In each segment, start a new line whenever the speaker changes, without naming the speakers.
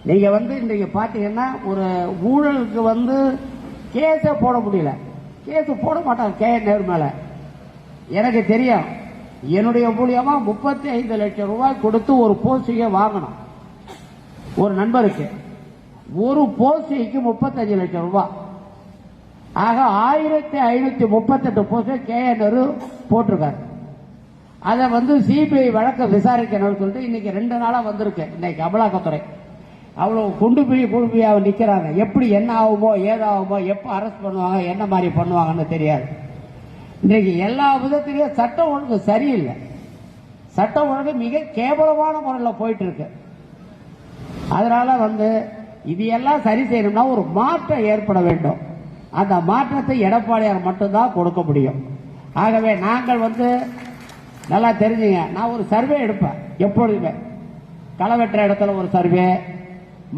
நீங்க இன்றைக்கு பாத்தீங்கன்னா ஒரு ஊழலுக்கு கேஸ போட முடியல. கேஸ் போட மாட்டாங்க கே நேரு மேல. எனக்கு தெரியும், என்னுடைய மூலியமா 35 லட்சம் ரூபாய் கொடுத்து ஒரு போஸ்டிங்க வாங்கணும். ஒரு நண்பருக்கு ஒரு போஸ்டிங்க்கு 35 லட்சம் ரூபாய். ஆக 1538 போஸ்ட் கே நேரு போட்டிருக்காரு. அதை சிபிஐ வழக்க விசாரிக்கணும்னு சொல்லிட்டு இன்னைக்கு 2 நாளா வந்திருக்கு. இன்னைக்கு அமலாக்கத்துறை அவ்வளவு குண்டுபிடியா நிக்கிறாங்க. எப்படி என்ன ஆகுமோ ஏதாகுமோ, எப்ப அரெஸ்ட் பண்ணுவாங்க, என்ன மாதிரி பண்ணுவாங்கன்னு தெரியாது. இன்றைக்கு எல்லா விதத்திலையும் சட்டம் ஒழுங்கு சரியில்லை. சட்டம் ஒழுங்கு மிக கேவலமான முறையில் போயிட்டு இருக்கு. அதனால இது எல்லாம் சரி செய்யணும்னா ஒரு மாற்றம் ஏற்பட வேண்டும். அந்த மாற்றத்தை எடப்பாடியார் மட்டும்தான் கொடுக்க முடியும். ஆகவே நாங்கள் நல்லா தெரிஞ்சுங்க, நான் ஒரு சர்வே எடுப்பேன் எப்பொழுதுமே. களை வெட்டுற இடத்துல ஒரு சர்வே,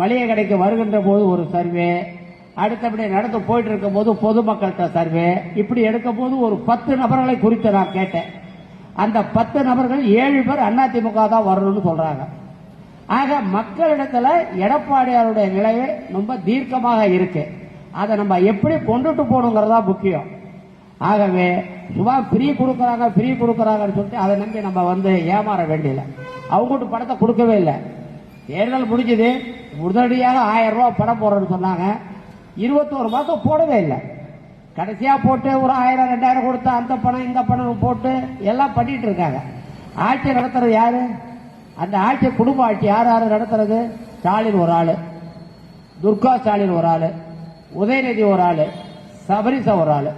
மளிகை கடைக்கு வருகின்ற போது ஒரு சர்வே, அடுத்தபடி நடந்து போயிட்டு இருக்கும் போது பொதுமக்கள்கிட்ட சர்வே, இப்படி எடுக்கும் போது ஒரு 10 நபர்களை குறித்து நான் கேட்டேன். அந்த 10 நபர்கள் 7 பேர் அதிமுக தான் வரணும்னு சொல்றாங்க. ஆக மக்களிடத்துல எடப்பாடியாருடைய நிலையை ரொம்ப தீர்க்கமாக இருக்கு. அதை நம்ம எப்படி கொண்டுட்டு போகணுங்கிறதா முக்கியம். ஆகவே சும்மா ஃப்ரீ கொடுக்கறாங்கன்னு சொல்லிட்டு அதை நம்பி நம்ம ஏமாற வேண்டியல. அவங்ககிட்ட பணத்தை கொடுக்கவே இல்லை. தேர்தல் முடிஞ்சது, உடனடியாக 1000 ரூபாய் பணம் போடுறேன்னு சொன்னாங்க. 21 மாசம் போடவே இல்லை. கடைசியா போட்டு ஒரு 1000 2000 கொடுத்து அந்த பணம் இந்த பணம் போட்டு எல்லாம் பண்ணிட்டு இருக்காங்க. ஆட்சி நடத்துறது யாரு? அந்த ஆட்சி குடும்ப ஆட்சி யார் யாரு நடத்துறது? ஸ்டாலின் ஒரு ஆளு, துர்கா ஸ்டாலின் ஒரு ஆளு, உதயநிதி ஒரு ஆளு, சபரிசா ஒரு ஆளு.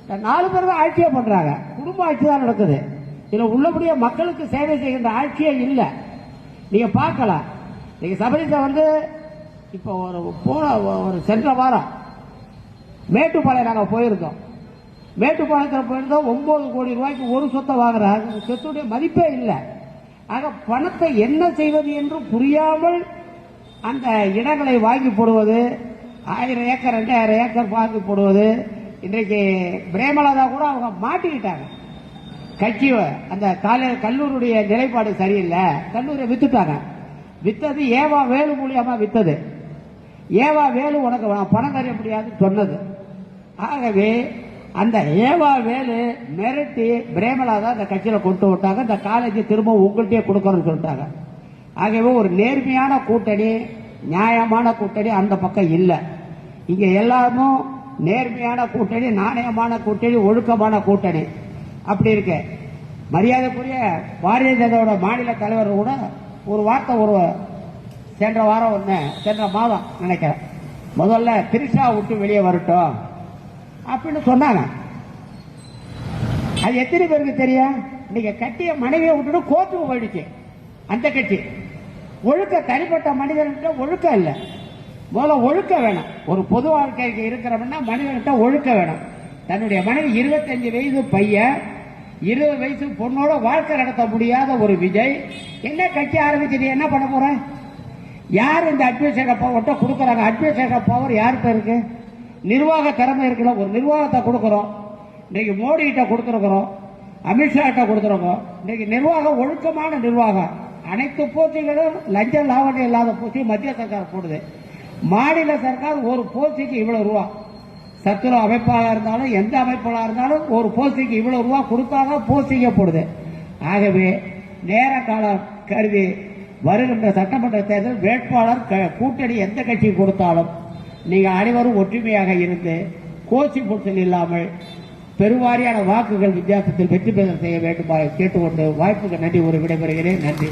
4 பேர் தான் ஆட்சியே பண்றாங்க. குடும்ப ஆட்சி தான் நடக்குது. இதுல உள்ளபடியே மக்களுக்கு சேவை செய்கின்ற ஆட்சியே இல்லை. நீங்க பார்க்கலாம். நீங்க சபரிசா இப்ப ஒரு சென்ற வாரம் மேட்டுப்பாளையம் நாங்க போயிருந்தோம். மேட்டுப்பாளையத்தில் போயிருந்தோம். 9 கோடி ரூபாய்க்கு ஒரு சொத்தை வாங்குறாங்க. சொத்துடைய மதிப்பே இல்லை. ஆக பணத்தை என்ன செய்வது என்று புரியாமல் அந்த இடங்களை வாங்கி போடுவது, 1000 ஏக்கர் 2000 ஏக்கர் வாங்கி போடுவது. இன்றைக்கு பிரேமலதா கூட அவங்க மாட்டிக்கிட்டாங்க. கட்சி அந்த கல்லூரியுடைய நிலைப்பாடு சரியில்லை, கல்லூரியை வித்துட்டாங்க. வித்தது ஏவா வேலு மூலியமா வித்தது. ஏவா வேலு உனக்கு பணம் தர முடியாதுன்னு சொன்னது. ஆகவே அந்த ஏவா வேலு மிரட்டி பிரேமலதா அந்த கட்சியில கொண்டு விட்டாங்க. இந்த காலேஜ் திரும்ப உங்கள்கிட்டயே கொடுக்கணும்னு சொல்லிட்டாங்க. ஆகவே ஒரு நேர்மையான கூட்டணி, நியாயமான கூட்டணி அந்த பக்கம் இல்லை. இங்க எல்லாரும் நேர்மையான கூட்டணி, நாணயமான கூட்டணி, ஒழுக்கமான கூட்டணி அப்படி இருக்கு. மரியாதைக்குரிய பாரதிய ஜனதாவோட மாநில தலைவர் கூட ஒரு வார்த்தை சென்ற மாதம் நினைக்கிறேன், முதல்ல திரிஷா விட்டு வெளியே வரட்டும் அப்படின்னு சொன்னாங்க. அது எத்தனை பேருக்கு தெரியும்? இன்னைக்கு கட்டிய மனைவியை விட்டுட்டு கோர்ட்டுக்கு போயிடுச்சு அந்த கட்சி. ஒழுக்க தனிப்பட்ட மனிதன்கிட்ட ஒழுக்கம் இல்லை. முதல்ல ஒழுக்க வேணும். ஒரு பொது வாழ்க்கைக்கு இருக்கிறவன்னா மனிதன்கிட்ட ஒழுக்க வேணும். தன்னுடைய மனைவி 25 வயசு பையன், 20 வயசு பொண்ணோட வாழ்க்கை நடத்த முடியாத ஒரு விஜய் என்ன கட்சி ஆரம்பிச்சு நீ என்ன பண்ண போற? யார் இந்த அட்மினிஸ்ட்ரேட்டிவ் பவர் கொடுக்கறாங்க? அட்மினிஸ்ட்ரேட்டிவ் பவர் யார்கிட்ட இருக்கு? நிர்வாக திறமை இருக்குல்ல, ஒரு நிர்வாகத்தை கொடுக்கிறோம். இன்னைக்கு மோடி கிட்ட கொடுத்துருக்கிறோம், அமித்ஷா கிட்ட கொடுத்துருக்கோம். இன்னைக்கு நிர்வாகம் ஒழுக்கமான நிர்வாகம். அனைத்து போஸ்டிங்களும் லஞ்ச லாவணம் இல்லாத போஸ்டிங் மத்திய சர்க்கார் போடுது. மாநில சர்க்கார் ஒரு போஸ்டிக்கு இவ்வளவு ரூபா, சத்துணவு அமைப்பாக இருந்தாலும் எந்த அமைப்பாக இருந்தாலும் ஒரு போஸ்டிக்கு இவ்வளவு ரூபா கொடுத்தாதான் போஸ்டிங்க போடுது. ஆகவே நேர காலம் கருதி வருகின்ற சட்டமன்ற தேர்தல் வேட்பாளர் கூட்டணி எந்த கட்சி கொடுத்தாலும் நீங்க அனைவரும் ஒற்றுமையாக இருந்து கோச்சி புடிச்சல் இல்லாமல் பெருவாரியான வாக்குகள் வித்தியாசத்தில் வெற்றி பெற செய்ய வேண்டுமாறு கேட்டுக்கொண்டு வாய்ப்புக்கு நன்றி விடைபெறுகிறேன். நன்றி.